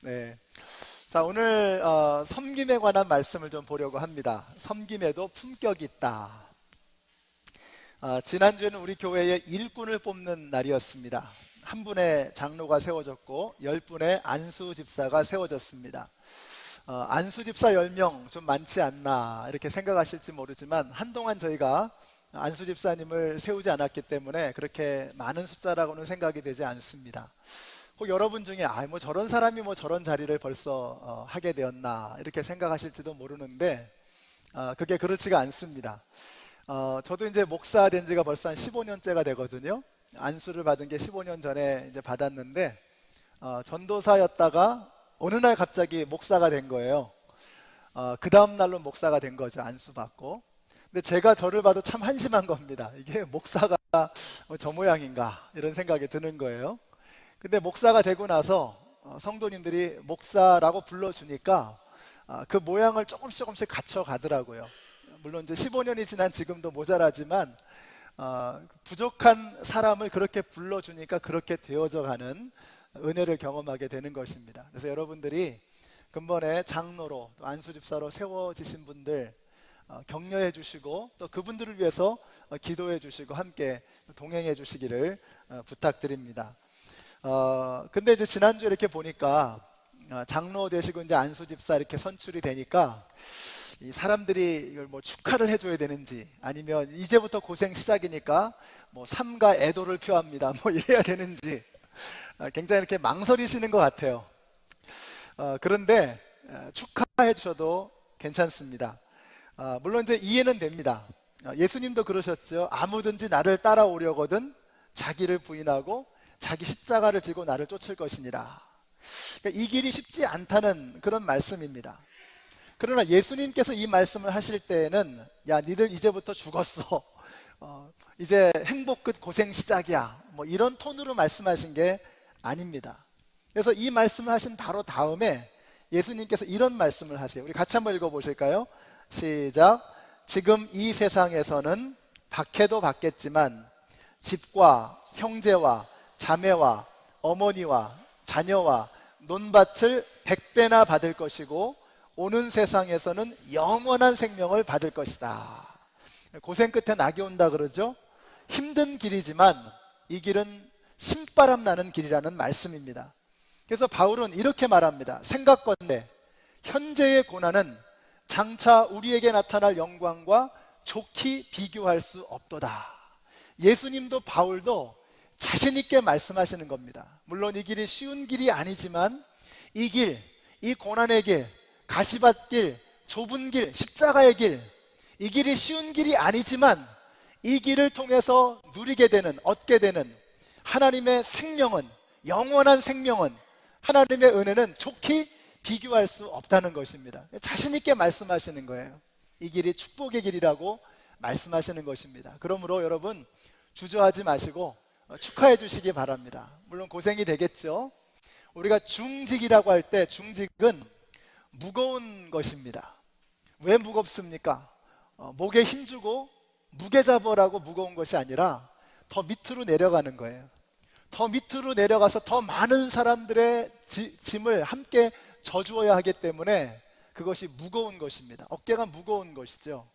네. 자, 오늘 섬김에 관한 말씀을 좀 보려고 합니다. 섬김에도 품격이 있다. 지난주에는 우리 교회의 일꾼을 뽑는 날이었습니다. 한 분의 장로가 세워졌고 10분의 안수 집사가 세워졌습니다. 안수 집사 10명 좀 많지 않나 이렇게 생각하실지 모르지만 한동안 저희가 안수 집사님을 세우지 않았기 때문에 그렇게 많은 숫자라고는 생각이 되지 않습니다. 혹 여러분 중에 뭐 저런 사람이 뭐 저런 자리를 벌써 하게 되었나 이렇게 생각하실지도 모르는데 그게 그렇지가 않습니다. 저도 이제 목사 된 지가 벌써 한 15년째가 되거든요. 안수를 받은 게 15년 전에 이제 받았는데 전도사였다가 어느 날 갑자기 목사가 된 거예요. 그 다음 날로 목사가 된 거죠. 안수 받고. 근데 제가 저를 봐도 참 한심한 겁니다. 이게 목사가 저 모양인가 이런 생각이 드는 거예요. 근데 목사가 되고 나서 성도님들이 목사라고 불러주니까 그 모양을 조금씩 갖춰 가더라고요. 물론 이제 15년이 지난 지금도 모자라지만 부족한 사람을 그렇게 불러주니까 그렇게 되어져 가는 은혜를 경험하게 되는 것입니다. 그래서 여러분들이 근본에 장로로 또 안수집사로 세워지신 분들 격려해 주시고 또 그분들을 위해서 기도해 주시고 함께 동행해 주시기를 부탁드립니다. 근데 이제 지난주에 이렇게 보니까 장로 되시고 이제 안수집사 이렇게 선출이 되니까 이 사람들이 이걸 뭐 축하를 해줘야 되는지 아니면 이제부터 고생 시작이니까 뭐 삼가 애도를 표합니다 뭐 이래야 되는지 굉장히 이렇게 망설이시는 것 같아요. 그런데 축하해 주셔도 괜찮습니다. 물론 이제 이해는 됩니다. 예수님도 그러셨죠. 아무든지 나를 따라오려거든 자기를 부인하고 자기 십자가를 지고 나를 쫓을 것이니라. 그러니까 이 길이 쉽지 않다는 그런 말씀입니다. 그러나 예수님께서 이 말씀을 하실 때에는 야 니들 이제부터 죽었어. 이제 행복 끝 고생 시작이야. 뭐 이런 톤으로 말씀하신 게 아닙니다. 그래서 이 말씀을 하신 바로 다음에 예수님께서 이런 말씀을 하세요. 우리 같이 한번 읽어보실까요? 시작. 지금 이 세상에서는 박해도 받겠지만 집과 형제와 자매와 어머니와 자녀와 논밭을 100배나 받을 것이고 오는 세상에서는 영원한 생명을 받을 것이다. 고생 끝에 낙이 온다 그러죠. 힘든 길이지만 이 길은 신바람 나는 길이라는 말씀입니다. 그래서 바울은 이렇게 말합니다. 생각건대 현재의 고난은 장차 우리에게 나타날 영광과 좋게 비교할 수 없도다. 예수님도 바울도 자신 있게 말씀하시는 겁니다. 물론 이 길이 쉬운 길이 아니지만 이 길, 이 고난의 길, 가시밭길, 좁은 길, 십자가의 길, 이 길이 쉬운 길이 아니지만 이 길을 통해서 누리게 되는, 얻게 되는 하나님의 생명은, 영원한 생명은, 하나님의 은혜는 좋게 비교할 수 없다는 것입니다. 자신 있게 말씀하시는 거예요. 이 길이 축복의 길이라고 말씀하시는 것입니다. 그러므로 여러분 주저하지 마시고 축하해 주시기 바랍니다. 물론 고생이 되겠죠. 우리가 중직이라고 할 때 중직은 무거운 것입니다. 왜 무겁습니까? 목에 힘주고 무게 잡으라고 무거운 것이 아니라 더 밑으로 내려가는 거예요. 더 밑으로 내려가서 더 많은 사람들의 짐을 함께 져주어야 하기 때문에 그것이 무거운 것입니다. 어깨가 무거운 것이죠.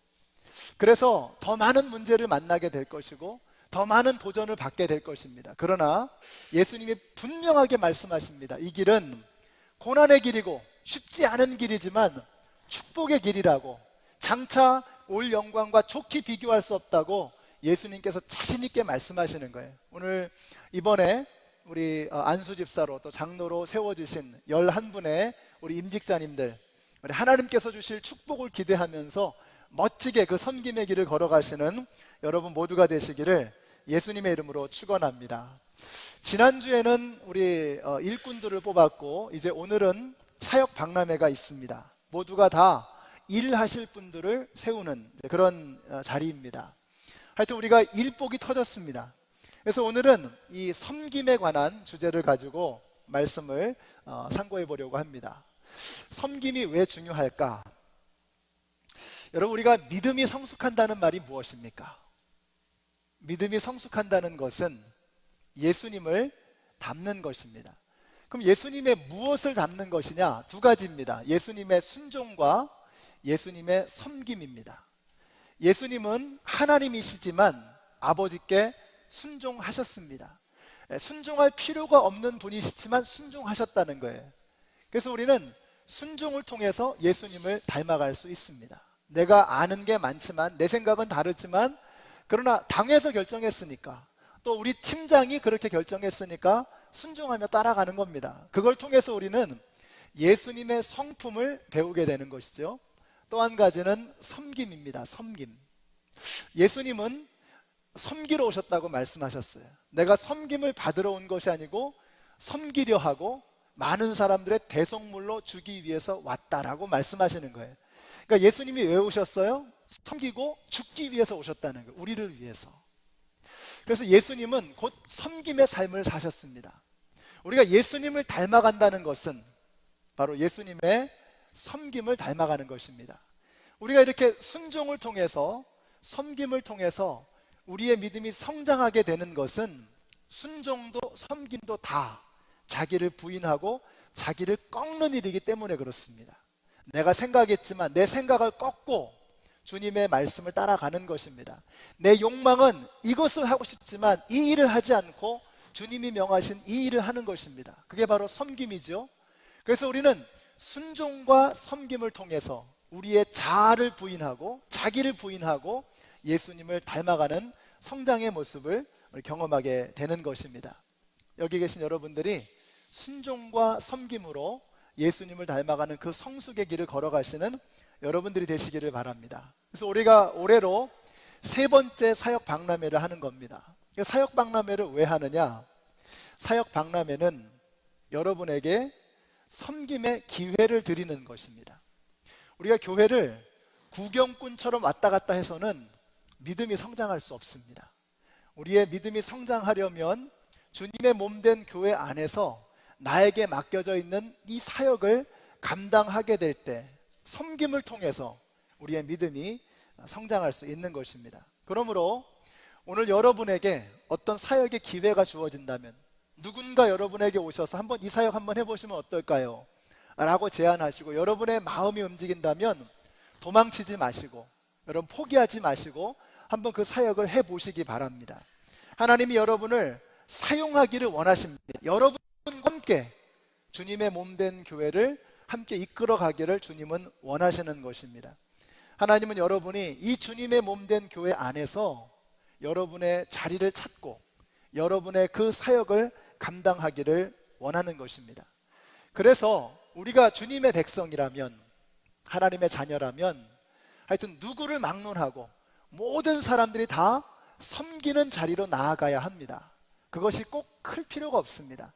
그래서 더 많은 문제를 만나게 될 것이고 더 많은 도전을 받게 될 것입니다. 그러나 예수님이 분명하게 말씀하십니다. 이 길은 고난의 길이고 쉽지 않은 길이지만 축복의 길이라고, 장차 올 영광과 좋게 비교할 수 없다고 예수님께서 자신 있게 말씀하시는 거예요. 오늘 이번에 우리 안수 집사로 또 장로로 세워주신 11분의 우리 임직자님들, 우리 하나님께서 주실 축복을 기대하면서 멋지게 그 섬김의 길을 걸어가시는 여러분 모두가 되시기를 예수님의 이름으로 축원합니다. 지난주에는 우리 일꾼들을 뽑았고 이제 오늘은 사역 박람회가 있습니다. 모두가 다 일하실 분들을 세우는 그런 자리입니다. 하여튼 우리가 일복이 터졌습니다. 그래서 오늘은 이 섬김에 관한 주제를 가지고 말씀을 상고해 보려고 합니다. 섬김이 왜 중요할까? 여러분 우리가 믿음이 성숙한다는 말이 무엇입니까? 믿음이 성숙한다는 것은 예수님을 닮는 것입니다. 그럼 예수님의 무엇을 담는 것이냐? 두 가지입니다. 예수님의 순종과 예수님의 섬김입니다. 예수님은 하나님이시지만 아버지께 순종하셨습니다. 순종할 필요가 없는 분이시지만 순종하셨다는 거예요. 그래서 우리는 순종을 통해서 예수님을 닮아갈 수 있습니다. 내가 아는 게 많지만, 내 생각은 다르지만, 그러나 당에서 결정했으니까, 또 우리 팀장이 그렇게 결정했으니까 순종하며 따라가는 겁니다. 그걸 통해서 우리는 예수님의 성품을 배우게 되는 것이죠. 또 한 가지는 섬김입니다. 섬김. 예수님은 섬기러 오셨다고 말씀하셨어요. 내가 섬김을 받으러 온 것이 아니고 섬기려 하고 많은 사람들의 대속물로 주기 위해서 왔다라고 말씀하시는 거예요. 그러니까 예수님이 왜 오셨어요? 섬기고 죽기 위해서 오셨다는 거예요. 우리를 위해서. 그래서 예수님은 곧 섬김의 삶을 사셨습니다. 우리가 예수님을 닮아간다는 것은 바로 예수님의 섬김을 닮아가는 것입니다. 우리가 이렇게 순종을 통해서, 섬김을 통해서 우리의 믿음이 성장하게 되는 것은 순종도 섬김도 다 자기를 부인하고 자기를 꺾는 일이기 때문에 그렇습니다. 내가 생각했지만 내 생각을 꺾고 주님의 말씀을 따라가는 것입니다. 내 욕망은 이것을 하고 싶지만 이 일을 하지 않고 주님이 명하신 이 일을 하는 것입니다. 그게 바로 섬김이죠. 그래서 우리는 순종과 섬김을 통해서 우리의 자아를 부인하고 자기를 부인하고 예수님을 닮아가는 성장의 모습을 경험하게 되는 것입니다. 여기 계신 여러분들이 순종과 섬김으로 예수님을 닮아가는 그 성숙의 길을 걸어가시는 여러분들이 되시기를 바랍니다. 그래서 우리가 올해로 세 번째 사역 박람회를 하는 겁니다. 사역 박람회를 왜 하느냐? 사역 박람회는 여러분에게 섬김의 기회를 드리는 것입니다. 우리가 교회를 구경꾼처럼 왔다 갔다 해서는 믿음이 성장할 수 없습니다. 우리의 믿음이 성장하려면 주님의 몸된 교회 안에서 나에게 맡겨져 있는 이 사역을 감당하게 될 때 섬김을 통해서 우리의 믿음이 성장할 수 있는 것입니다. 그러므로 오늘 여러분에게 어떤 사역의 기회가 주어진다면 누군가 여러분에게 오셔서 한번 이 사역 한번 해보시면 어떨까요? 라고 제안하시고 여러분의 마음이 움직인다면 도망치지 마시고 여러분 포기하지 마시고 한번 그 사역을 해보시기 바랍니다. 하나님이 여러분을 사용하기를 원하십니다. 여러분과 함께 주님의 몸된 교회를 함께 이끌어 가기를 주님은 원하시는 것입니다. 하나님은 여러분이 이 주님의 몸된 교회 안에서 여러분의 자리를 찾고 여러분의 그 사역을 감당하기를 원하는 것입니다. 그래서 우리가 주님의 백성이라면, 하나님의 자녀라면 하여튼 누구를 막론하고 모든 사람들이 다 섬기는 자리로 나아가야 합니다. 그것이 꼭 클 필요가 없습니다.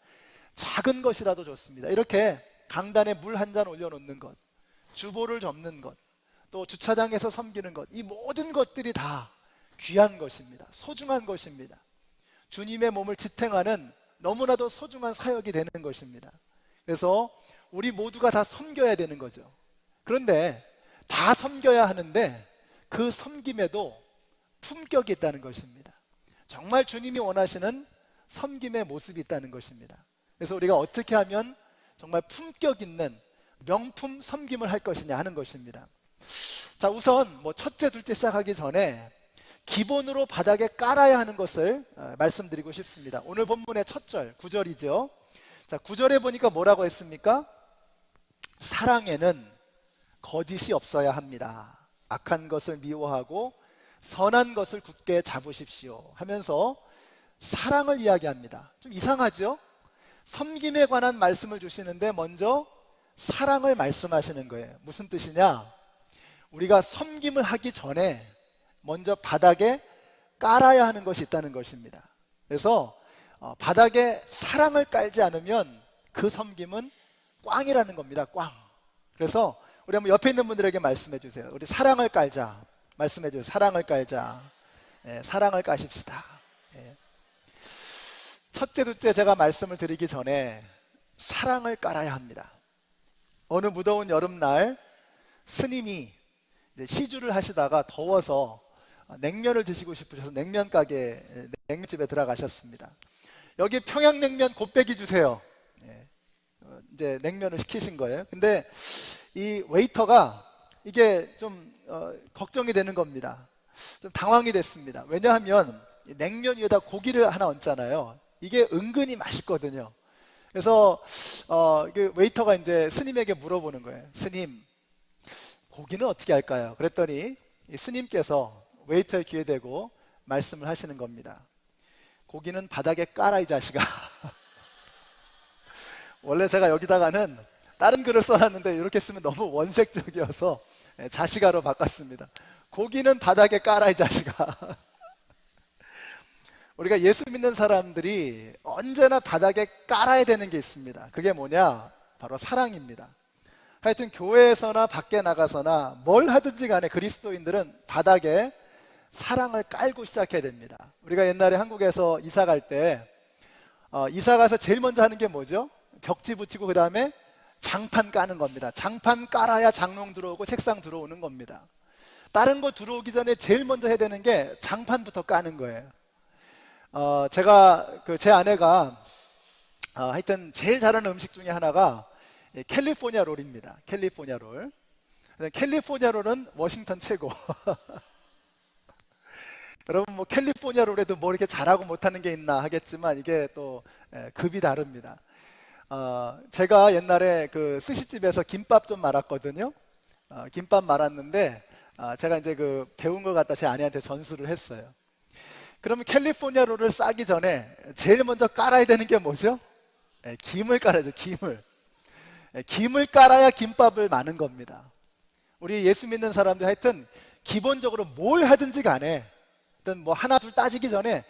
작은 것이라도 좋습니다. 이렇게 강단에 물 한 잔 올려놓는 것, 주보를 접는 것, 또 주차장에서 섬기는 것, 이 모든 것들이 다 귀한 것입니다. 소중한 것입니다. 주님의 몸을 지탱하는 너무나도 소중한 사역이 되는 것입니다. 그래서 우리 모두가 다 섬겨야 되는 거죠. 그런데 다 섬겨야 하는데 그 섬김에도 품격이 있다는 것입니다. 정말 주님이 원하시는 섬김의 모습이 있다는 것입니다. 그래서 우리가 어떻게 하면 정말 품격 있는 명품 섬김을 할 것이냐 하는 것입니다. 자, 우선 첫째, 둘째 시작하기 전에 기본으로 바닥에 깔아야 하는 것을 말씀드리고 싶습니다. 오늘 본문의 첫 절, 9절이죠. 자, 9절에 보니까 뭐라고 했습니까? 사랑에는 거짓이 없어야 합니다. 악한 것을 미워하고 선한 것을 굳게 잡으십시오 하면서 사랑을 이야기합니다. 좀 이상하죠? 섬김에 관한 말씀을 주시는데 먼저 사랑을 말씀하시는 거예요. 무슨 뜻이냐? 우리가 섬김을 하기 전에 먼저 바닥에 깔아야 하는 것이 있다는 것입니다. 그래서 바닥에 사랑을 깔지 않으면 그 섬김은 꽝이라는 겁니다. 꽝. 그래서 우리 한번 옆에 있는 분들에게 말씀해 주세요. 우리 사랑을 깔자. 말씀해 주세요. 사랑을 깔자. 사랑을 까십시다. 첫째, 둘째 제가 말씀을 드리기 전에 사랑을 깔아야 합니다. 어느 무더운 여름날 스님이 시주를 하시다가 더워서 냉면을 드시고 싶으셔서 냉면 가게, 냉면집에 들어가셨습니다. 여기 평양냉면 곱빼기 주세요. 이제 냉면을 시키신 거예요. 근데 이 웨이터가 이게 좀 걱정이 되는 겁니다. 좀 당황이 됐습니다. 왜냐하면 냉면 위에다 고기를 하나 얹잖아요. 이게 은근히 맛있거든요. 그래서 그 웨이터가 이제 스님에게 물어보는 거예요. 스님, 고기는 어떻게 할까요? 그랬더니 이 스님께서 웨이터의 귀에 대고 말씀을 하시는 겁니다. 고기는 바닥에 깔아, 이 자식아. 원래 제가 여기다가는 다른 글을 써놨는데 이렇게 쓰면 너무 원색적이어서 자식아로 바꿨습니다. 고기는 바닥에 깔아, 이 자식아. 우리가 예수 믿는 사람들이 언제나 바닥에 깔아야 되는 게 있습니다. 그게 뭐냐? 바로 사랑입니다. 하여튼 교회에서나 밖에 나가서나 뭘 하든지 간에 그리스도인들은 바닥에 사랑을 깔고 시작해야 됩니다. 우리가 옛날에 한국에서 이사 갈 때 이사 가서 제일 먼저 하는 게 뭐죠? 벽지 붙이고 그 다음에 장판 까는 겁니다. 장판 깔아야 장롱 들어오고 책상 들어오는 겁니다. 다른 거 들어오기 전에 제일 먼저 해야 되는 게 장판부터 까는 거예요. 제가 제 아내가 하여튼 제일 잘하는 음식 중에 하나가 캘리포니아 롤입니다. 캘리포니아 롤. 캘리포니아 롤은 워싱턴 최고. 여러분 뭐 캘리포니아 롤에도 뭐 이렇게 잘하고 못하는 게 있나 하겠지만 이게 또 급이 다릅니다. 제가 옛날에 그 스시집에서 김밥 좀 말았거든요. 김밥 말았는데 제가 이제 그 배운 걸 갖다 제 아내한테 전수를 했어요. 그러면 캘리포니아 롤을 싸기 전에 제일 먼저 깔아야 되는 게 뭐죠? 김을 깔아야죠. 김을 깔아야 김밥을 마는 겁니다. 우리 예수 믿는 사람들 하여튼 기본적으로 뭘 하든지 간에 일단 뭐 하나 둘 따지기 전에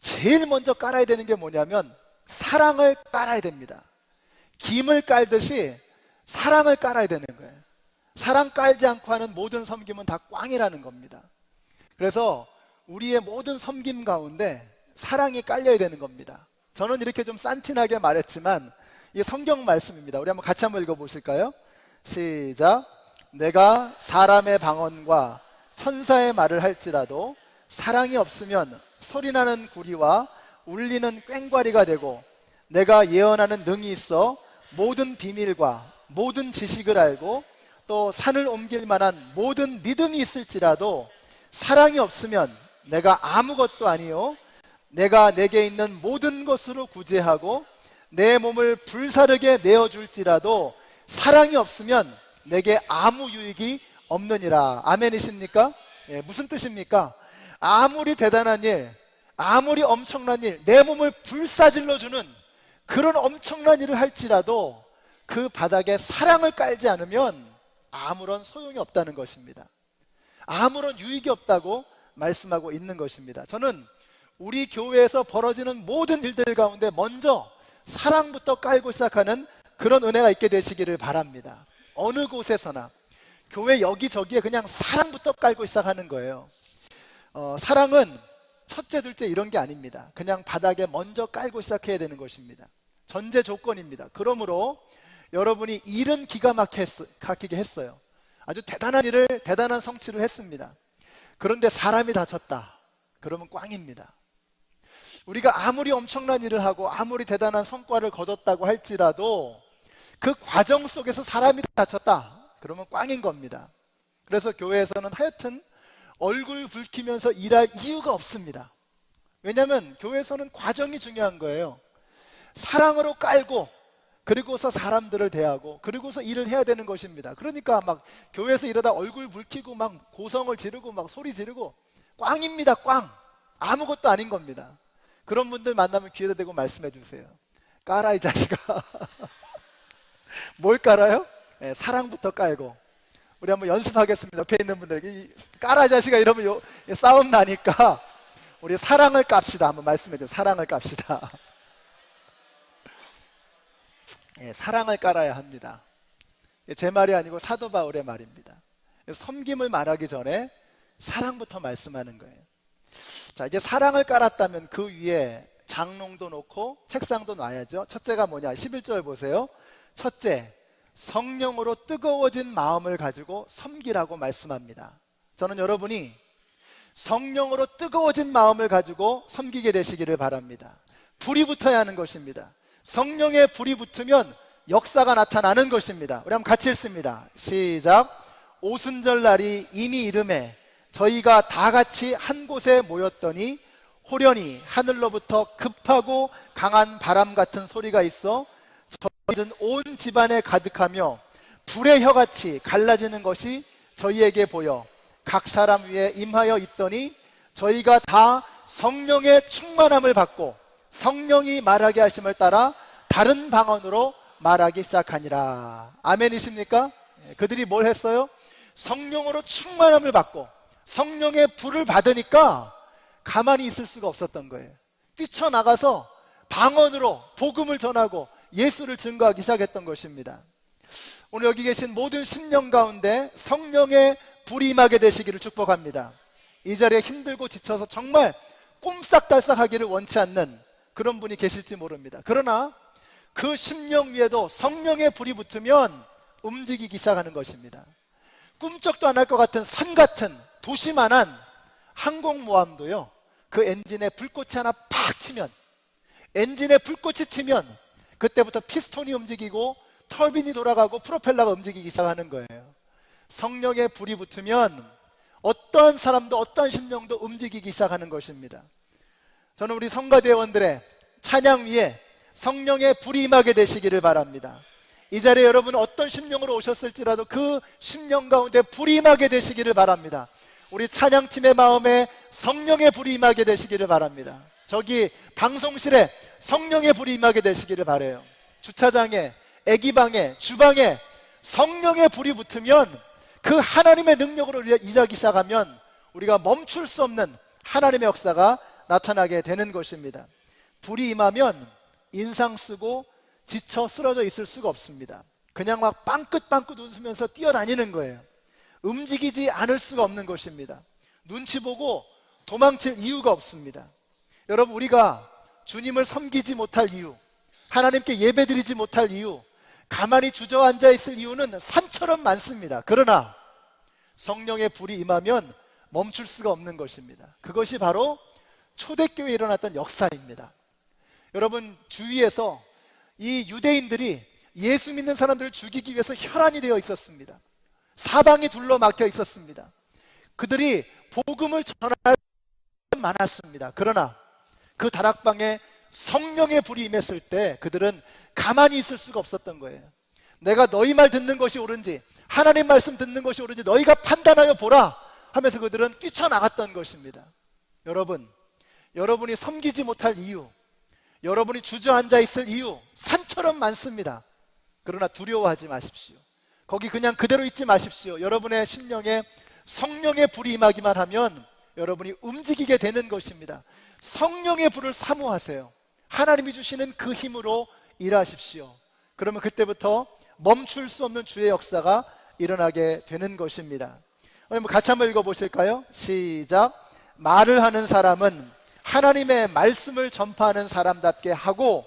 제일 먼저 깔아야 되는 게 뭐냐면 사랑을 깔아야 됩니다. 김을 깔듯이 사랑을 깔아야 되는 거예요. 사랑 깔지 않고 하는 모든 섬김은 다 꽝이라는 겁니다. 그래서 우리의 모든 섬김 가운데 사랑이 깔려야 되는 겁니다. 저는 이렇게 좀 산티나게 말했지만 이게 성경 말씀입니다. 우리 한번 같이 한번 읽어보실까요? 시작. 내가 사람의 방언과 천사의 말을 할지라도 사랑이 없으면 소리나는 구리와 울리는 꽹과리가 되고 내가 예언하는 능이 있어 모든 비밀과 모든 지식을 알고 또 산을 옮길 만한 모든 믿음이 있을지라도 사랑이 없으면 내가 아무것도 아니요 내가 내게 있는 모든 것으로 구제하고 내 몸을 불사르게 내어줄지라도 사랑이 없으면 내게 아무 유익이 없느니라. 아멘이십니까? 무슨 뜻입니까? 아무리 대단한 일, 아무리 엄청난 일, 내 몸을 불사질러주는 그런 엄청난 일을 할지라도 그 바닥에 사랑을 깔지 않으면 아무런 소용이 없다는 것입니다. 아무런 유익이 없다고 말씀하고 있는 것입니다. 저는 우리 교회에서 벌어지는 모든 일들 가운데 먼저 사랑부터 깔고 시작하는 그런 은혜가 있게 되시기를 바랍니다. 어느 곳에서나 교회 여기저기에 그냥 사랑부터 깔고 시작하는 거예요. 사랑은 첫째, 둘째 이런 게 아닙니다. 그냥 바닥에 먼저 깔고 시작해야 되는 것입니다. 전제 조건입니다. 그러므로 여러분이 일은 기가 막히게 했어요. 아주 대단한 일을, 대단한 성취를 했습니다. 그런데 사람이 다쳤다. 그러면 꽝입니다. 우리가 아무리 엄청난 일을 하고 아무리 대단한 성과를 거뒀다고 할지라도 그 과정 속에서 사람이 다쳤다. 그러면 꽝인 겁니다. 그래서 교회에서는 하여튼 얼굴 붉히면서 일할 이유가 없습니다. 왜냐하면 교회에서는 과정이 중요한 거예요. 사랑으로 깔고 그리고서 사람들을 대하고 그리고서 일을 해야 되는 것입니다. 그러니까 막 교회에서 이러다 얼굴 붉히고 막 고성을 지르고 막 소리 지르고 꽝입니다. 꽝. 아무것도 아닌 겁니다. 그런 분들 만나면 귀에다 대고 말씀해 주세요. 깔아 이 자식아. 뭘 깔아요? 네, 사랑부터 깔고. 우리 한번 연습하겠습니다. 옆에 있는 분들에게 깔아 이 자식아 이러면 싸움 나니까 우리 사랑을 깝시다. 한번 말씀해 주세요. 사랑을 깝시다. 예, 사랑을 깔아야 합니다. 제 말이 아니고 사도 바울의 말입니다. 섬김을 말하기 전에 사랑부터 말씀하는 거예요. 자, 이제 사랑을 깔았다면 그 위에 장롱도 놓고 책상도 놔야죠. 첫째가 뭐냐? 11절 보세요. 첫째, 성령으로 뜨거워진 마음을 가지고 섬기라고 말씀합니다. 저는 여러분이 성령으로 뜨거워진 마음을 가지고 섬기게 되시기를 바랍니다. 불이 붙어야 하는 것입니다. 성령의 불이 붙으면 역사가 나타나는 것입니다. 우리 한번 같이 읽습니다. 시작. 오순절 날이 이미 이름에 저희가 다 같이 한 곳에 모였더니 호련히 하늘로부터 급하고 강한 바람 같은 소리가 있어 저희는 온 집안에 가득하며 불의 혀같이 갈라지는 것이 저희에게 보여 각 사람 위에 임하여 있더니 저희가 다 성령의 충만함을 받고 성령이 말하게 하심을 따라 다른 방언으로 말하기 시작하니라. 아멘이십니까? 그들이 뭘 했어요? 성령으로 충만함을 받고 성령의 불을 받으니까 가만히 있을 수가 없었던 거예요. 뛰쳐나가서 방언으로 복음을 전하고 예수를 증거하기 시작했던 것입니다. 오늘 여기 계신 모든 심령 가운데 성령의 불이 임하게 되시기를 축복합니다. 이 자리에 힘들고 지쳐서 정말 꼼싹달싹 하기를 원치 않는 그런 분이 계실지 모릅니다. 그러나 그 심령 위에도 성령의 불이 붙으면 움직이기 시작하는 것입니다. 꿈쩍도 안 할 것 같은 산 같은 도시만한 항공모함도요, 그 엔진에 불꽃이 하나 팍 치면, 엔진에 불꽃이 튀면 그때부터 피스톤이 움직이고 터빈이 돌아가고 프로펠러가 움직이기 시작하는 거예요. 성령의 불이 붙으면 어떠한 사람도 어떠한 심령도 움직이기 시작하는 것입니다. 저는 우리 성가대원들의 찬양 위에 성령의 불이 임하게 되시기를 바랍니다. 이 자리에 여러분 어떤 심령으로 오셨을지라도 그 심령 가운데 불이 임하게 되시기를 바랍니다. 우리 찬양팀의 마음에 성령의 불이 임하게 되시기를 바랍니다. 저기 방송실에 성령의 불이 임하게 되시기를 바라요. 주차장에, 애기방에, 주방에 성령의 불이 붙으면 그 하나님의 능력으로 일하기 시작하면 우리가 멈출 수 없는 하나님의 역사가 나타나게 되는 것입니다. 불이 임하면 인상 쓰고 지쳐 쓰러져 있을 수가 없습니다. 그냥 막 빵긋빵긋 웃으면서 뛰어다니는 거예요. 움직이지 않을 수가 없는 것입니다. 눈치 보고 도망칠 이유가 없습니다. 여러분, 우리가 주님을 섬기지 못할 이유, 하나님께 예배드리지 못할 이유, 가만히 주저앉아 있을 이유는 산처럼 많습니다. 그러나 성령의 불이 임하면 멈출 수가 없는 것입니다. 그것이 바로 초대교회에 일어났던 역사입니다. 여러분, 주위에서 이 유대인들이 예수 믿는 사람들을 죽이기 위해서 혈안이 되어 있었습니다. 사방이 둘러막혀 있었습니다. 그들이 복음을 전할 많았습니다. 그러나 그 다락방에 성령의 불이 임했을 때 그들은 가만히 있을 수가 없었던 거예요. 내가 너희 말 듣는 것이 옳은지, 하나님 말씀 듣는 것이 옳은지 너희가 판단하여 보라 하면서 그들은 뛰쳐나갔던 것입니다. 여러분, 여러분이 섬기지 못할 이유, 여러분이 주저앉아 있을 이유 산처럼 많습니다. 그러나 두려워하지 마십시오. 거기 그냥 그대로 있지 마십시오. 여러분의 심령에 성령의 불이 임하기만 하면 여러분이 움직이게 되는 것입니다. 성령의 불을 사모하세요. 하나님이 주시는 그 힘으로 일하십시오. 그러면 그때부터 멈출 수 없는 주의 역사가 일어나게 되는 것입니다. 같이 한번 읽어보실까요? 시작. 말을 하는 사람은 하나님의 말씀을 전파하는 사람답게 하고,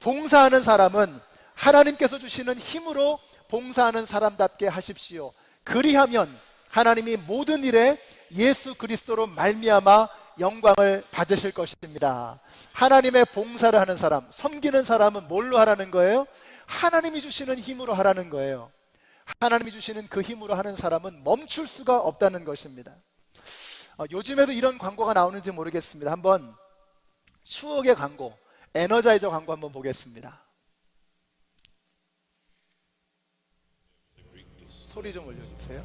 봉사하는 사람은 하나님께서 주시는 힘으로 봉사하는 사람답게 하십시오. 그리하면 하나님이 모든 일에 예수 그리스도로 말미암아 영광을 받으실 것입니다. 하나님의 봉사를 하는 사람, 섬기는 사람은 뭘로 하라는 거예요? 하나님이 주시는 힘으로 하라는 거예요. 하나님이 주시는 그 힘으로 하는 사람은 멈출 수가 없다는 것입니다. 요즘에도 이런 광고가 나오는지 모르겠습니다. 한번 추억의 광고, 에너자이저 광고 한번 보겠습니다. 소리 좀 올려주세요.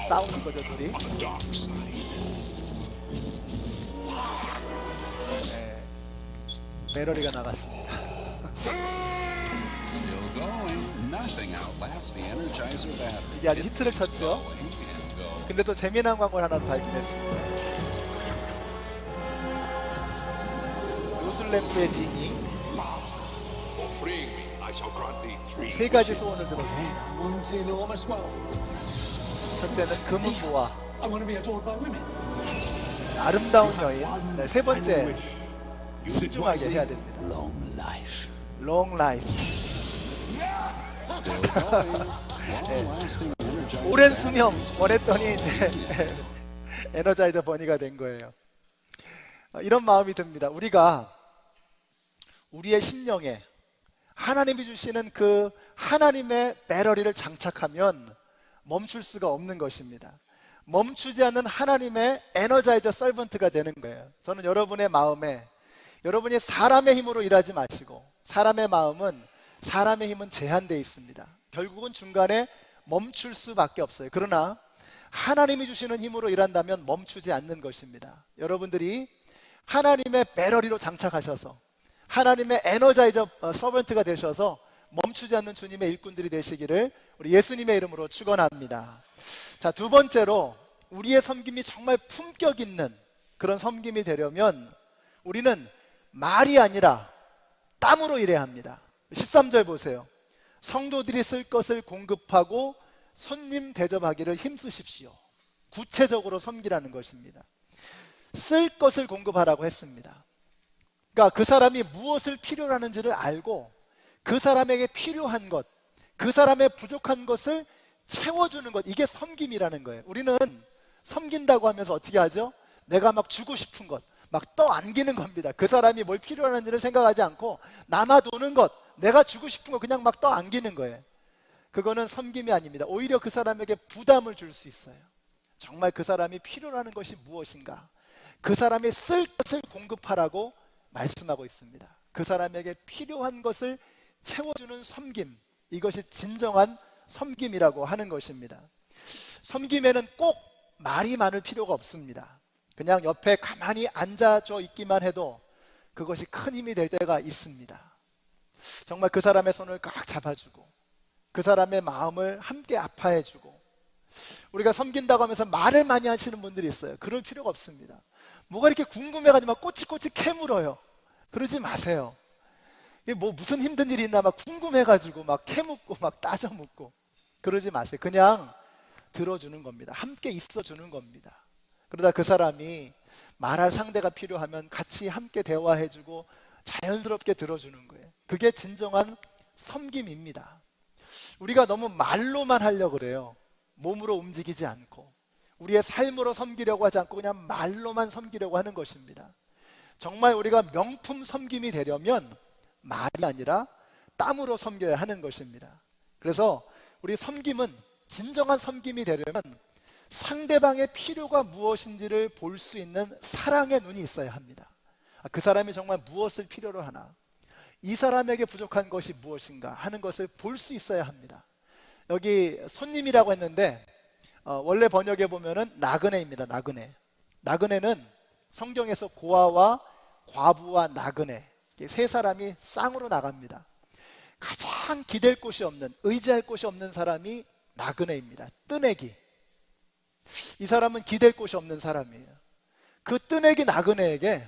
싸우는 거죠, 둘이. 네, 배러리가 나갔습니다. 이게 아주 히트를 쳤죠. 근데 또 재미난 광고를 하나 발견했습니다. 요술램프의 진이 세 가지 소원을 들어줍니다. 첫째는 금은 보화, 아름다운 여인. 네, 세 번째, 신중하게 해야 됩니다. Long life. 네. 오랜 수명 원했더니 이제 에너자이저 버니가 된 거예요. 이런 마음이 듭니다. 우리가 우리의 심령에 하나님이 주시는 그 하나님의 배러리를 장착하면 멈출 수가 없는 것입니다. 멈추지 않는 하나님의 에너자이저 서번트가 되는 거예요. 저는 여러분의 마음에, 여러분이 사람의 힘으로 일하지 마시고, 사람의 마음은, 사람의 힘은 제한되어 있습니다. 결국은 중간에 멈출 수밖에 없어요. 그러나 하나님이 주시는 힘으로 일한다면 멈추지 않는 것입니다. 여러분들이 하나님의 배러리로 장착하셔서 하나님의 에너자이저 서번트가 되셔서 멈추지 않는 주님의 일꾼들이 되시기를 우리 예수님의 이름으로 축원합니다. 자, 두 번째로 우리의 섬김이 정말 품격 있는 그런 섬김이 되려면 우리는 말이 아니라 땀으로 일해야 합니다. 13절 보세요. 성도들이 쓸 것을 공급하고 손님 대접하기를 힘쓰십시오. 구체적으로 섬기라는 것입니다. 쓸 것을 공급하라고 했습니다. 그러니까 그 사람이 무엇을 필요로 하는지를 알고 그 사람에게 필요한 것, 그 사람의 부족한 것을 채워주는 것, 이게 섬김이라는 거예요. 우리는 섬긴다고 하면서 어떻게 하죠? 내가 막 주고 싶은 것, 막 떠안기는 겁니다. 그 사람이 뭘 필요하는지를 생각하지 않고 남아도는 것, 내가 주고 싶은 거 그냥 막 떠안기는 거예요. 그거는 섬김이 아닙니다. 오히려 그 사람에게 부담을 줄 수 있어요. 정말 그 사람이 필요로 하는 것이 무엇인가, 그 사람이 쓸 것을 공급하라고 말씀하고 있습니다. 그 사람에게 필요한 것을 채워주는 섬김, 이것이 진정한 섬김이라고 하는 것입니다. 섬김에는 꼭 말이 많을 필요가 없습니다. 그냥 옆에 가만히 앉아져 있기만 해도 그것이 큰 힘이 될 때가 있습니다. 정말 그 사람의 손을 꽉 잡아주고 그 사람의 마음을 함께 아파해주고, 우리가 섬긴다고 하면서 말을 많이 하시는 분들이 있어요. 그럴 필요가 없습니다. 뭐가 이렇게 궁금해가지고 막 꼬치꼬치 캐물어요. 그러지 마세요. 이게 뭐 무슨 힘든 일이 있나 막 궁금해가지고 막 캐묻고 막 따져 묻고 그러지 마세요. 그냥 들어주는 겁니다. 함께 있어주는 겁니다. 그러다 그 사람이 말할 상대가 필요하면 같이 함께 대화해주고 자연스럽게 들어주는 거예요. 그게 진정한 섬김입니다. 우리가 너무 말로만 하려고 그래요. 몸으로 움직이지 않고 우리의 삶으로 섬기려고 하지 않고 그냥 말로만 섬기려고 하는 것입니다. 정말 우리가 명품 섬김이 되려면 말이 아니라 땀으로 섬겨야 하는 것입니다. 그래서 우리 섬김은, 진정한 섬김이 되려면 상대방의 필요가 무엇인지를 볼 수 있는 사랑의 눈이 있어야 합니다. 그 사람이 정말 무엇을 필요로 하나, 이 사람에게 부족한 것이 무엇인가 하는 것을 볼 수 있어야 합니다. 여기 손님이라고 했는데 원래 번역에 보면은 나그네입니다. 나그네. 나그네는 성경에서 고아와 과부와 나그네, 세 사람이 쌍으로 나갑니다. 가장 기댈 곳이 없는, 의지할 곳이 없는 사람이 나그네입니다. 뜨내기. 이 사람은 기댈 곳이 없는 사람이에요. 그 뜨내기 나그네에게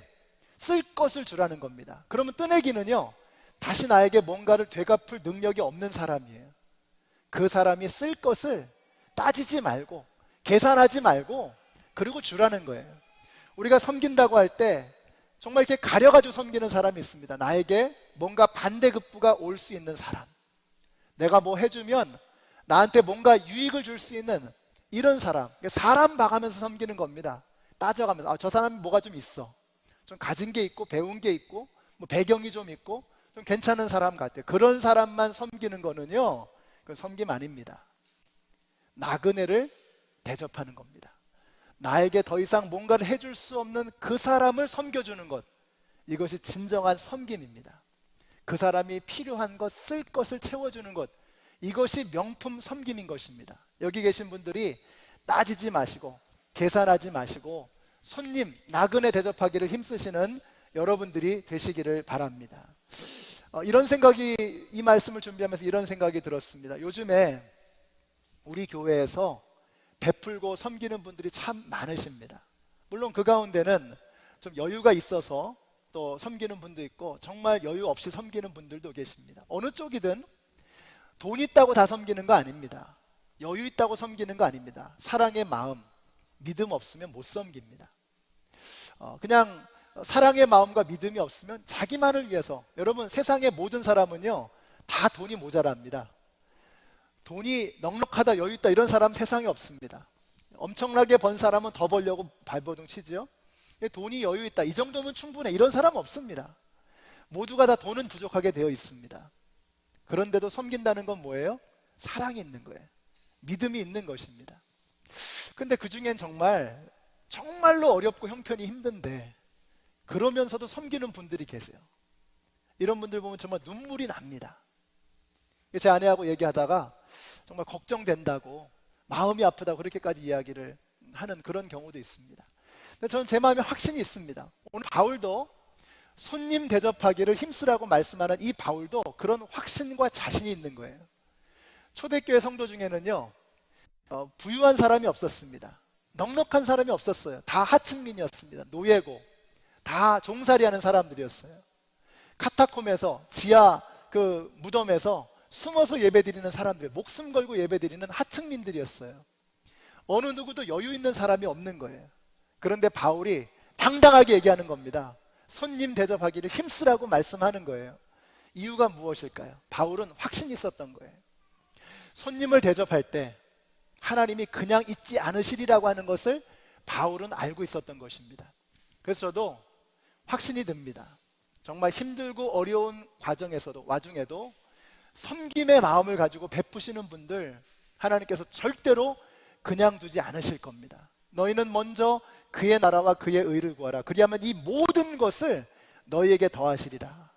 쓸 것을 주라는 겁니다. 그러면 뜨내기는요, 다시 나에게 뭔가를 되갚을 능력이 없는 사람이에요. 그 사람이 쓸 것을 따지지 말고 계산하지 말고 그리고 주라는 거예요. 우리가 섬긴다고 할 때 정말 이렇게 가려가지고 섬기는 사람이 있습니다. 나에게 뭔가 반대급부가 올 수 있는 사람, 내가 뭐 해주면 나한테 뭔가 유익을 줄 수 있는 이런 사람, 사람 봐가면서 섬기는 겁니다. 따져가면서 저 사람이 뭐가 좀 있어, 좀 가진 게 있고 배운 게 있고 뭐 배경이 좀 있고 좀 괜찮은 사람 같아요. 그런 사람만 섬기는 거는요, 그건 섬김 아닙니다. 나그네를 대접하는 겁니다. 나에게 더 이상 뭔가를 해줄 수 없는 그 사람을 섬겨주는 것, 이것이 진정한 섬김입니다. 그 사람이 필요한 것, 쓸 것을 채워주는 것, 이것이 명품 섬김인 것입니다. 여기 계신 분들이 따지지 마시고 계산하지 마시고 손님, 나그네 대접하기를 힘쓰시는 여러분들이 되시기를 바랍니다. 이런 생각이, 이 말씀을 준비하면서 이런 생각이 들었습니다. 요즘에 우리 교회에서 베풀고 섬기는 분들이 참 많으십니다. 물론 그 가운데는 좀 여유가 있어서 또 섬기는 분도 있고 정말 여유 없이 섬기는 분들도 계십니다. 어느 쪽이든 돈 있다고 다 섬기는 거 아닙니다. 여유 있다고 섬기는 거 아닙니다. 사랑의 마음, 믿음 없으면 못 섬깁니다. 그냥 사랑의 마음과 믿음이 없으면 자기만을 위해서, 여러분 세상의 모든 사람은요 다 돈이 모자랍니다. 돈이 넉넉하다, 여유 있다 이런 사람 세상에 없습니다. 엄청나게 번 사람은 더 벌려고 발버둥 치죠. 돈이 여유 있다, 이 정도면 충분해, 이런 사람 없습니다. 모두가 다 돈은 부족하게 되어 있습니다. 그런데도 섬긴다는 건 뭐예요? 사랑이 있는 거예요. 믿음이 있는 것입니다. 근데 그 중엔 정말로 어렵고 형편이 힘든데 그러면서도 섬기는 분들이 계세요. 이런 분들 보면 정말 눈물이 납니다. 제 아내하고 얘기하다가 정말 걱정된다고, 마음이 아프다고 그렇게까지 이야기를 하는 그런 경우도 있습니다. 근데 저는 제 마음에 확신이 있습니다. 오늘 바울도 손님 대접하기를 힘쓰라고 말씀하는 이 바울도 그런 확신과 자신이 있는 거예요. 초대교회 성도 중에는요, 부유한 사람이 없었습니다. 넉넉한 사람이 없었어요. 다 하층민이었습니다. 노예고 다 종살이하는 사람들이었어요. 카타콤에서, 지하 그 무덤에서 숨어서 예배드리는 사람들, 목숨 걸고 예배드리는 하층민들이었어요. 어느 누구도 여유 있는 사람이 없는 거예요. 그런데 바울이 당당하게 얘기하는 겁니다. 손님 대접하기를 힘쓰라고 말씀하는 거예요. 이유가 무엇일까요? 바울은 확신이 있었던 거예요. 손님을 대접할 때 하나님이 그냥 있지 않으시리라고 하는 것을 바울은 알고 있었던 것입니다. 그래서 저도 확신이 듭니다. 정말 힘들고 어려운 와중에도 섬김의 마음을 가지고 베푸시는 분들, 하나님께서 절대로 그냥 두지 않으실 겁니다. 너희는 먼저 그의 나라와 그의 의를 구하라. 그리하면 이 모든 것을 너희에게 더하시리라.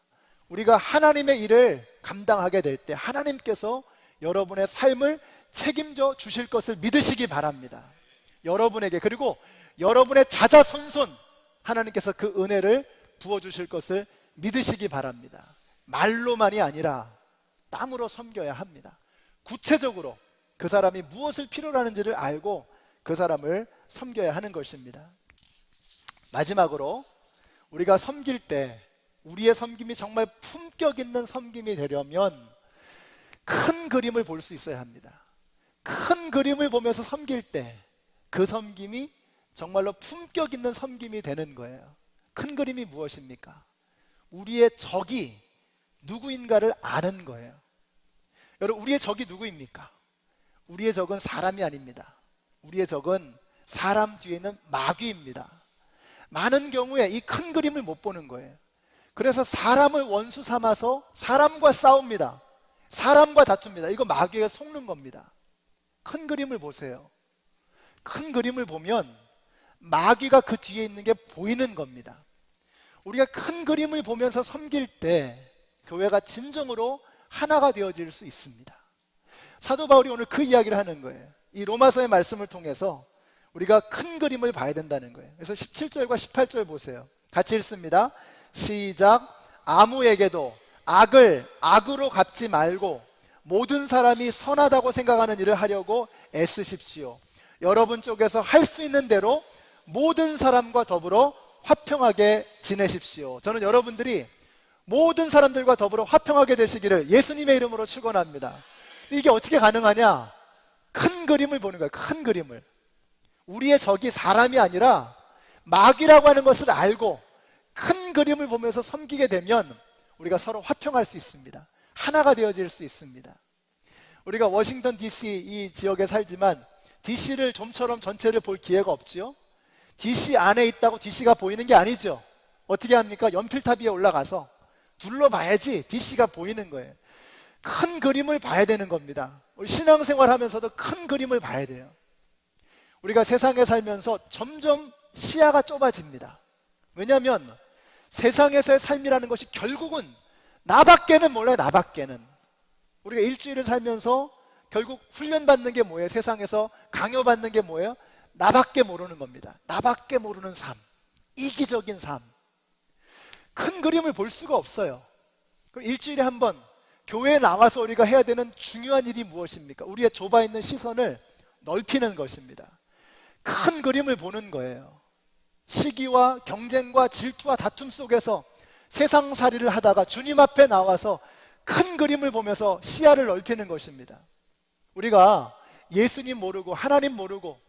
우리가 하나님의 일을 감당하게 될 때 하나님께서 여러분의 삶을 책임져 주실 것을 믿으시기 바랍니다. 여러분에게, 그리고 여러분의 자자손손 하나님께서 그 은혜를 부어주실 것을 믿으시기 바랍니다. 말로만이 아니라 땀으로 섬겨야 합니다. 구체적으로 그 사람이 무엇을 필요로 하는지를 알고 그 사람을 섬겨야 하는 것입니다. 마지막으로 우리가 섬길 때 우리의 섬김이 정말 품격 있는 섬김이 되려면 큰 그림을 볼 수 있어야 합니다. 큰 그림을 보면서 섬길 때 그 섬김이 정말로 품격 있는 섬김이 되는 거예요. 큰 그림이 무엇입니까? 우리의 적이 누구인가를 아는 거예요. 여러분, 우리의 적이 누구입니까? 우리의 적은 사람이 아닙니다. 우리의 적은 사람 뒤에 있는 마귀입니다. 많은 경우에 이 큰 그림을 못 보는 거예요. 그래서 사람을 원수 삼아서 사람과 싸웁니다. 사람과 다툽니다. 이거 마귀가 속는 겁니다. 큰 그림을 보세요. 큰 그림을 보면 마귀가 그 뒤에 있는 게 보이는 겁니다. 우리가 큰 그림을 보면서 섬길 때 교회가 진정으로 하나가 되어질 수 있습니다. 사도 바울이 오늘 그 이야기를 하는 거예요. 이 로마서의 말씀을 통해서 우리가 큰 그림을 봐야 된다는 거예요. 그래서 17절과 18절 보세요. 같이 읽습니다. 시작. 아무에게도 악을 악으로 갚지 말고 모든 사람이 선하다고 생각하는 일을 하려고 애쓰십시오. 여러분 쪽에서 할 수 있는 대로 모든 사람과 더불어 화평하게 지내십시오. 저는 여러분들이 모든 사람들과 더불어 화평하게 되시기를 예수님의 이름으로 축원합니다. 이게 어떻게 가능하냐? 큰 그림을 보는 거예요. 큰 그림을. 우리의 적이 사람이 아니라 마귀라고 하는 것을 알고 큰 그림을 보면서 섬기게 되면 우리가 서로 화평할 수 있습니다. 하나가 되어질 수 있습니다. 우리가 워싱턴 DC 이 지역에 살지만 DC를 좀처럼 전체를 볼 기회가 없지요. DC 안에 있다고 DC가 보이는 게 아니죠. 어떻게 합니까? 연필탑 위에 올라가서 둘러봐야지 DC가 보이는 거예요. 큰 그림을 봐야 되는 겁니다. 우리 신앙생활 하면서도 큰 그림을 봐야 돼요. 우리가 세상에 살면서 점점 시야가 좁아집니다. 왜냐하면 세상에서의 삶이라는 것이 결국은 나밖에는 몰라요. 나밖에는. 우리가 일주일을 살면서 결국 훈련받는 게 뭐예요? 세상에서 강요받는 게 뭐예요? 나밖에 모르는 겁니다. 나밖에 모르는 삶, 이기적인 삶. 큰 그림을 볼 수가 없어요. 그럼 일주일에 한 번 교회에 나와서 우리가 해야 되는 중요한 일이 무엇입니까? 우리의 좁아 있는 시선을 넓히는 것입니다. 큰 그림을 보는 거예요. 시기와 경쟁과 질투와 다툼 속에서 세상살이를 하다가 주님 앞에 나와서 큰 그림을 보면서 시야를 넓히는 것입니다. 우리가 예수님 모르고 하나님 모르고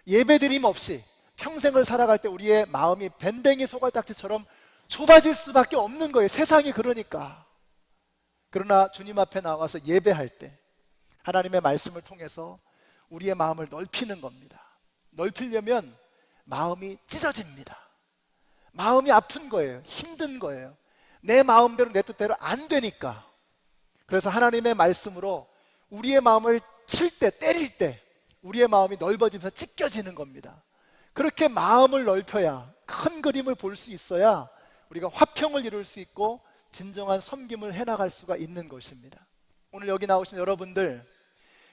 예배드림 없이 평생을 살아갈 때 우리의 마음이 밴댕이 소갈딱지처럼 좁아질 수밖에 없는 거예요. 세상이 그러니까. 그러나 주님 앞에 나와서 예배할 때 하나님의 말씀을 통해서 우리의 마음을 넓히는 겁니다. 넓히려면 마음이 찢어집니다. 마음이 아픈 거예요. 힘든 거예요. 내 마음대로 내 뜻대로 안 되니까. 그래서 하나님의 말씀으로 우리의 마음을 칠 때, 때릴 때 우리의 마음이 넓어지면서 찢겨지는 겁니다. 그렇게 마음을 넓혀야, 큰 그림을 볼 수 있어야 우리가 화평을 이룰 수 있고 진정한 섬김을 해나갈 수가 있는 것입니다. 오늘 여기 나오신 여러분들,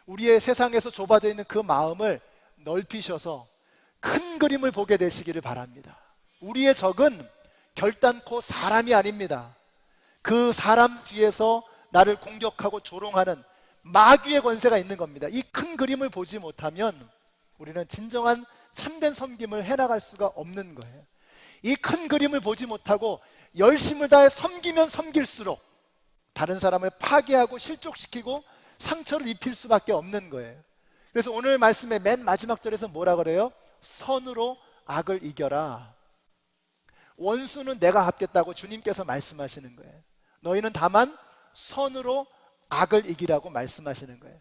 우리의 세상에서 좁아져 있는 그 마음을 넓히셔서 큰 그림을 보게 되시기를 바랍니다. 우리의 적은 결단코 사람이 아닙니다. 그 사람 뒤에서 나를 공격하고 조롱하는 마귀의 권세가 있는 겁니다. 이 큰 그림을 보지 못하면 우리는 진정한 참된 섬김을 해나갈 수가 없는 거예요. 이 큰 그림을 보지 못하고 열심을 다해 섬기면 섬길수록 다른 사람을 파괴하고 실족시키고 상처를 입힐 수밖에 없는 거예요. 그래서 오늘 말씀의 맨 마지막 절에서 뭐라 그래요? 선으로 악을 이겨라. 원수는 내가 갚겠다고 주님께서 말씀하시는 거예요. 너희는 다만 선으로 악을 이기라고 말씀하시는 거예요.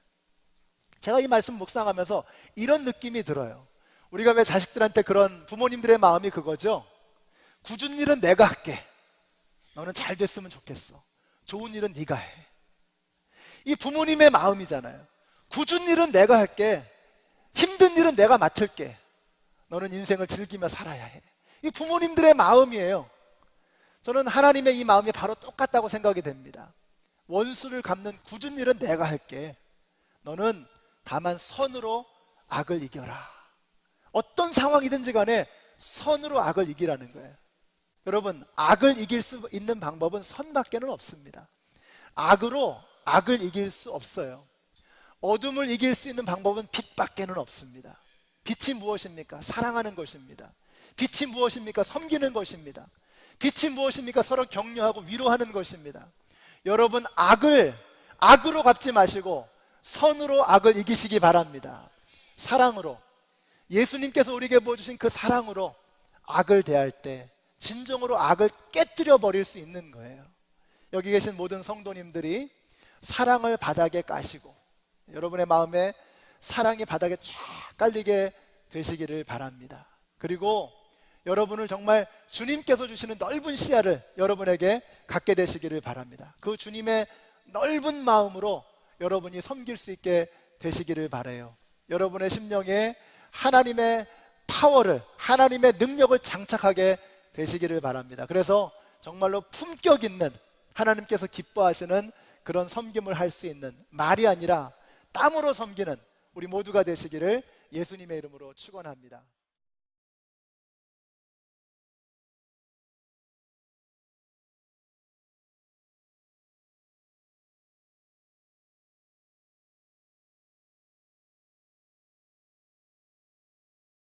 제가 이 말씀 묵상하면서 이런 느낌이 들어요. 우리가 왜 자식들한테 그런, 부모님들의 마음이 그거죠. 굳은 일은 내가 할게. 너는 잘 됐으면 좋겠어. 좋은 일은 네가 해. 이 부모님의 마음이잖아요. 굳은 일은 내가 할게. 힘든 일은 내가 맡을게. 너는 인생을 즐기며 살아야 해. 이 부모님들의 마음이에요. 저는 하나님의 이 마음이 바로 똑같다고 생각이 됩니다. 원수를 갚는 굳은 일은 내가 할게. 너는 다만 선으로 악을 이겨라. 어떤 상황이든지 간에 선으로 악을 이기라는 거예요. 여러분, 악을 이길 수 있는 방법은 선밖에는 없습니다. 악으로 악을 이길 수 없어요. 어둠을 이길 수 있는 방법은 빛밖에는 없습니다. 빛이 무엇입니까? 사랑하는 것입니다. 빛이 무엇입니까? 섬기는 것입니다. 빛이 무엇입니까? 서로 격려하고 위로하는 것입니다. 여러분, 악으로 갚지 마시고 선으로 악을 이기시기 바랍니다. 사랑으로, 예수님께서 우리에게 보여주신 그 사랑으로 악을 대할 때 진정으로 악을 깨뜨려 버릴 수 있는 거예요. 여기 계신 모든 성도님들이 사랑을 바닥에 까시고 여러분의 마음에 사랑이 바닥에 쫙 깔리게 되시기를 바랍니다. 그리고 여러분을 정말 주님께서 주시는 넓은 시야를 여러분에게 갖게 되시기를 바랍니다. 그 주님의 넓은 마음으로 여러분이 섬길 수 있게 되시기를 바라요. 여러분의 심령에 하나님의 파워를, 하나님의 능력을 장착하게 되시기를 바랍니다. 그래서 정말로 품격 있는, 하나님께서 기뻐하시는 그런 섬김을 할 수 있는, 말이 아니라 땀으로 섬기는 우리 모두가 되시기를 예수님의 이름으로 축원합니다.